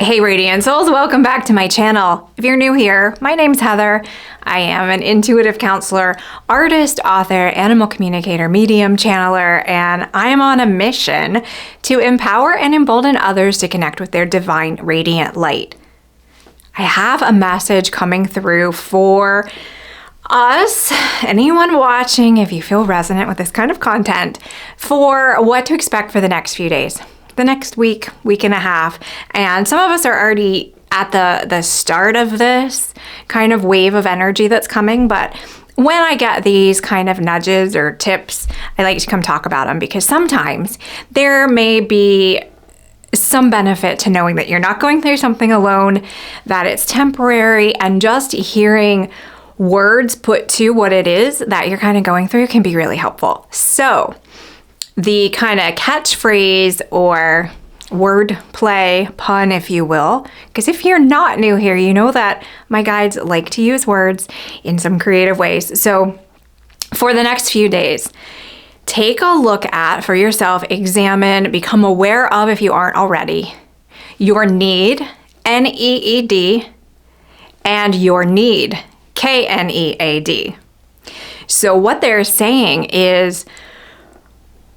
Hey Radiant Souls, welcome back to my channel. If you're new here, my name's Heather. I am an intuitive counselor, artist, author, animal communicator, medium, channeler, and I am on a mission to empower and embolden others to connect with their divine radiant light. I have a message coming through for us, anyone watching, if you feel resonant with this kind of content, for what to expect for the next few days. The next week and a half. And some of us are already at the start of this kind of wave of energy that's coming. But when I get these kind of nudges or tips, I like to come talk about them because sometimes there may be some benefit to knowing that you're not going through something alone, that it's temporary, and just hearing words put to what it is that you're kind of going through can be really helpful. So the kind of catchphrase or wordplay, pun, if you will, because if you're not new here, you know that my guides like to use words in some creative ways. So for the next few days, take a look at, for yourself, examine, become aware of, if you aren't already, your need, N-E-E-D, and your need, K-N-E-A-D. So what they're saying is,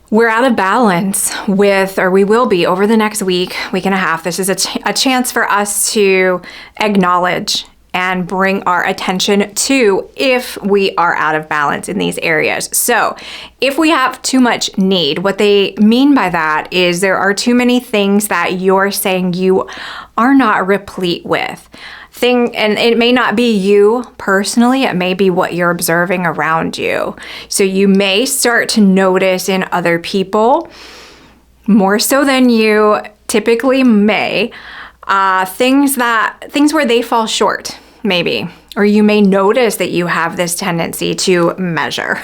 we're out of balance with, or we will be over the next week and a half. This is a chance for us to acknowledge and bring our attention to if we are out of balance in these areas. So if we have too much need, what they mean by that is there are too many things that you're saying you are not replete with. And it may not be you personally, it may be what you're observing around you. So you may start to notice in other people, more so than you typically may, things where they fall short, maybe. Or you may notice that you have this tendency to measure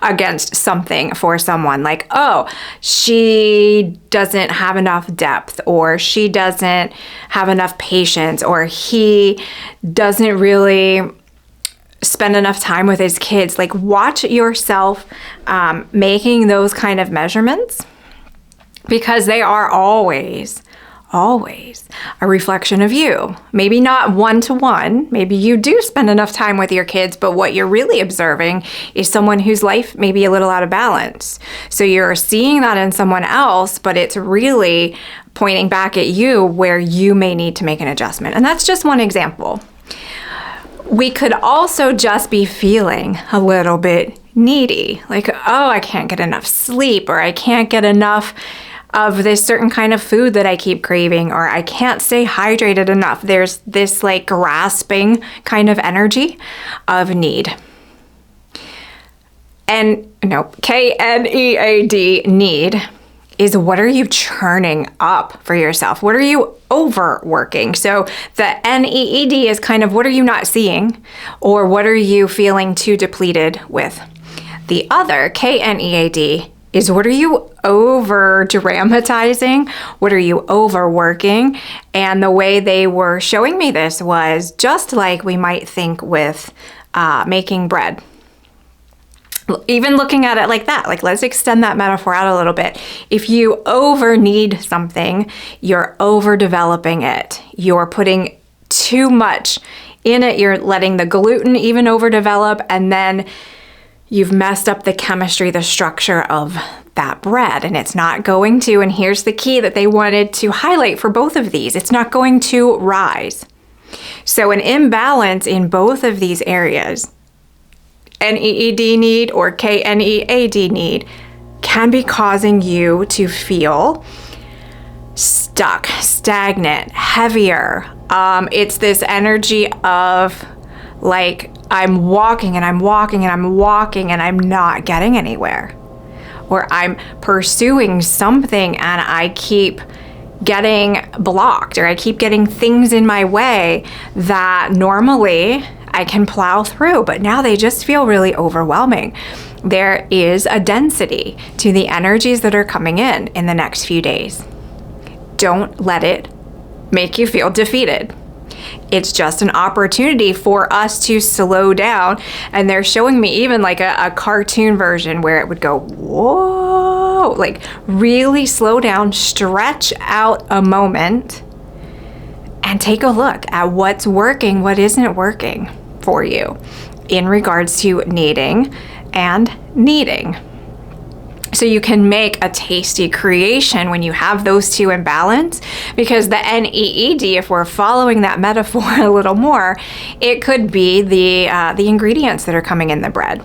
against something for someone, like, oh, she doesn't have enough depth, or she doesn't have enough patience, or he doesn't really spend enough time with his kids. Like, watch yourself making those kind of measurements, because they are always a reflection of you. Maybe not one-to-one. Maybe you do spend enough time with your kids, but what you're really observing is someone whose life may be a little out of balance. So you're seeing that in someone else, but it's really pointing back at you where you may need to make an adjustment. And that's just one example. We could also just be feeling a little bit needy, like, oh, I can't get enough sleep, or I can't get enough of this certain kind of food that I keep craving, or I can't stay hydrated enough. There's this like grasping kind of energy of need. And K-N-E-A-D, need, is what are you churning up for yourself? What are you overworking? So the N-E-E-D is kind of what are you not seeing, or what are you feeling too depleted with? The other, K-N-E-A-D, is what are you over dramatizing? What are you overworking? And the way they were showing me this was just like we might think with making bread. Even looking at it like that, like let's extend that metaphor out a little bit. If you over need something, you're overdeveloping it. You're putting too much in it. You're letting the gluten even overdevelop, and then you've messed up the chemistry, the structure of that bread, and it's not going to, and here's the key that they wanted to highlight for both of these, it's not going to rise. So an imbalance in both of these areas, N-E-E-D need or K-N-E-A-D need, can be causing you to feel stuck, stagnant, heavier. It's this energy of like, I'm walking and I'm walking and I'm walking and I'm not getting anywhere. Or I'm pursuing something and I keep getting blocked, or I keep getting things in my way that normally I can plow through, but now they just feel really overwhelming. There is a density to the energies that are coming in the next few days. Don't let it make you feel defeated. It's just an opportunity for us to slow down. And they're showing me even like a cartoon version where it would go, whoa, like really slow down, stretch out a moment, and take a look at what's working, what isn't working for you in regards to needing and kneading. So you can make a tasty creation when you have those two in balance, because the NEED, if we're following that metaphor a little more, it could be the ingredients that are coming in the bread.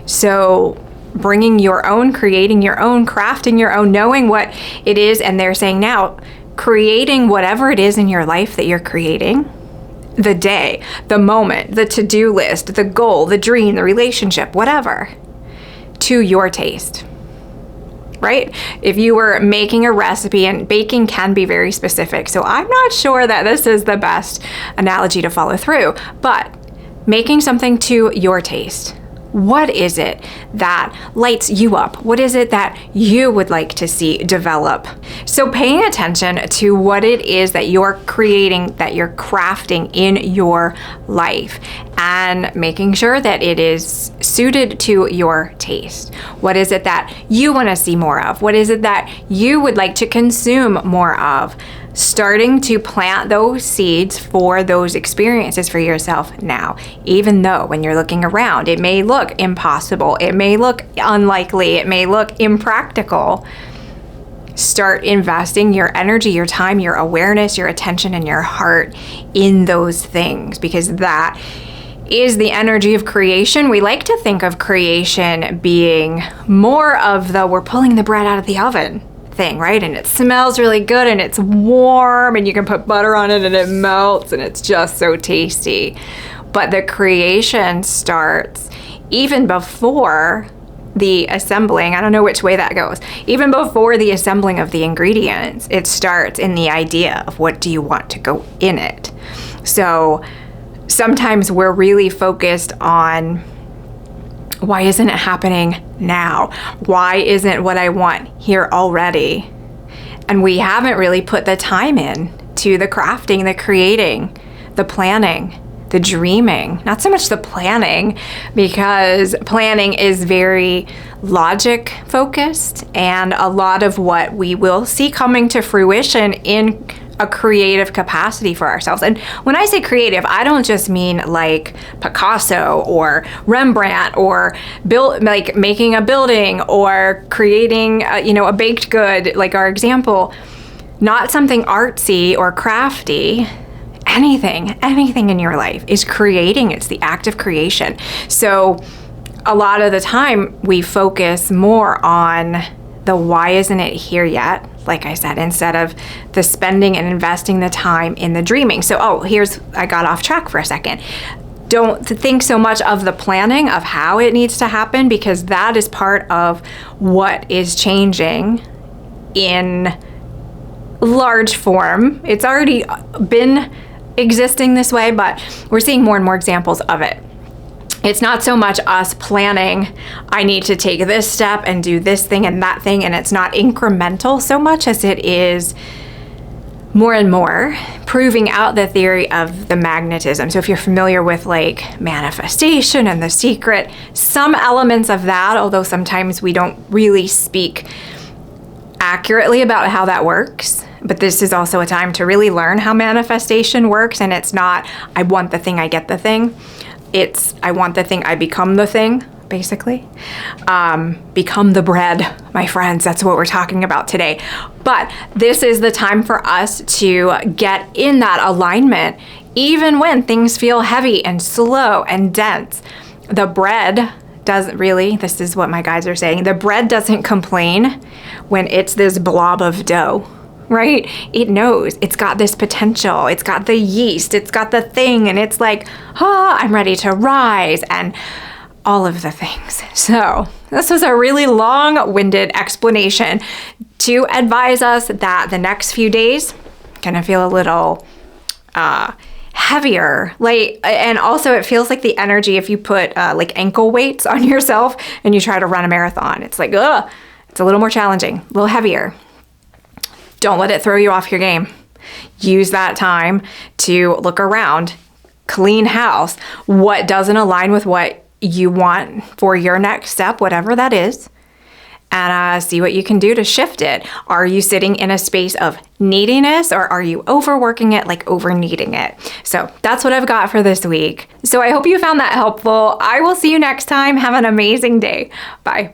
So bringing your own, creating your own, crafting your own, knowing what it is, and they're saying now, creating whatever it is in your life that you're creating, the day, the moment, the to-do list, the goal, the dream, the relationship, whatever, to your taste. Right? If you were making a recipe, and baking can be very specific, so I'm not sure that this is the best analogy to follow through, but making something to your taste. What is it that lights you up? What is it that you would like to see develop? So paying attention to what it is that you're creating, that you're crafting in your life, and making sure that it is suited to your taste. What is it that you want to see more of? What is it that you would like to consume more of? Starting to plant those seeds for those experiences for yourself now, even though when you're looking around, it may look impossible, it may look unlikely, it may look impractical. Start investing your energy, your time, your awareness, your attention, and your heart in those things, because that is the energy of creation. We like to think of creation being more of the we're pulling the bread out of the oven thing, right? And it smells really good and it's warm and you can put butter on it and it melts and it's just so tasty. But the creation starts even before the assembling. I don't know which way that goes. Even before the assembling of the ingredients, it starts in the idea of what do you want to go in it. So sometimes we're really focused on why isn't it happening now? Why isn't what I want here already? And we haven't really put the time in to the crafting, the creating, the planning, the dreaming. Not so much the planning, because planning is very logic focused, and a lot of what we will see coming to fruition in a creative capacity for ourselves. And when I say creative, I don't just mean like Picasso or Rembrandt or like making a building or creating a baked good, like our example. Not something artsy or crafty. Anything in your life is creating. It's the act of creation. So a lot of the time we focus more on the why isn't it here yet, like I said, instead of the spending and investing the time in the dreaming. So, I got off track for a second. Don't think so much of the planning of how it needs to happen, because that is part of what is changing in large form. It's already been existing this way, but we're seeing more and more examples of it. It's not so much us planning, I need to take this step and do this thing and that thing, and it's not incremental so much as it is more and more proving out the theory of the magnetism. So if you're familiar with like manifestation and The Secret, some elements of that, although sometimes we don't really speak accurately about how that works. But this is also a time to really learn how manifestation works, and it's not, I want the thing, I get the thing. It's, I want the thing, I become the thing, basically. Become the bread, my friends. That's what we're talking about today. But this is the time for us to get in that alignment, even when things feel heavy and slow and dense. The bread doesn't really, this is what my guides are saying, the bread doesn't complain when it's this blob of dough. Right? It knows it's got this potential. It's got the yeast. It's got the thing. And it's like, I'm ready to rise and all of the things. So this was a really long-winded explanation to advise us that the next few days going to feel a little heavier. And also it feels like the energy if you put like ankle weights on yourself and you try to run a marathon. It's like, it's a little more challenging, a little heavier. Don't let it throw you off your game. Use that time to look around, clean house, what doesn't align with what you want for your next step, whatever that is, and see what you can do to shift it. Are you sitting in a space of neediness, or are you overworking it, like over kneading it? So that's what I've got for this week. So I hope you found that helpful. I will see you next time. Have an amazing day. Bye.